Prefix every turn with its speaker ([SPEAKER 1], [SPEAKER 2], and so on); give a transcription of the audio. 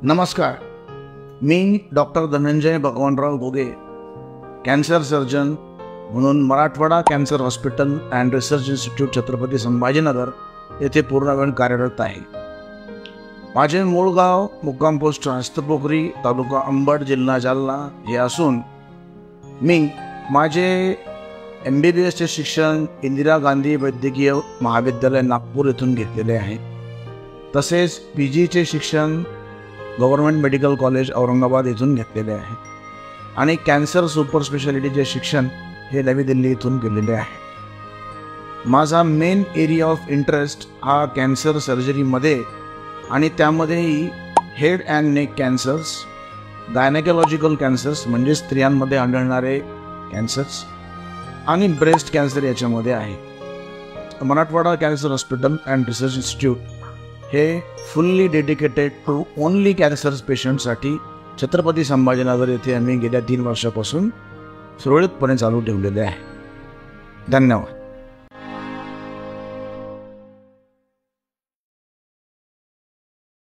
[SPEAKER 1] नमस्कार, मी doctor Dhananjay Bhagwanrao Ghoge, cancer surgeon म्हणून Marathwada cancer hospital and research institute Chhatrapati Sambhajinagar येथे पूर्ण वेळ कार्यरत आहे. माझे मूळ गाव मुक्काम पोस्ट हस्तपोखरी, तालुका अंबड, जिल्हा जालना हे असून मी माझे MBBSचे शिक्षण इंदिरा गांधी वैद्यकीय महाविद्यालय नागपूर येथून घेतलेले आहे. तसेच PGचे शिक्षण गव्हर्नमेंट मेडिकल कॉलेज औरंगाबाद येथून घेतलेले आहे आणि कॅन्सर सुपर स्पेशालिटीचे शिक्षण हे नवी दिल्ली येथून केलेले आहे. माझा मेन एरिया ऑफ इंटरेस्ट हा कॅन्सर सर्जरीमध्ये आणि त्यामध्येही head and neck cancers, gynaecological cancers म्हणजे स्त्रियांमध्ये आढळणारे कॅन्सर्स आणि ब्रेस्ट कॅन्सर याच्यामध्ये आहे. Marathwada cancer hospital and research institute हे fully dedicated to only cancer पेशंटसाठी छत्रपती संभाजीनगर येथे आम्ही गेल्या 3 वर्षापासून सुरळीतपणे चालू ठेवलेले आहे. धन्यवाद.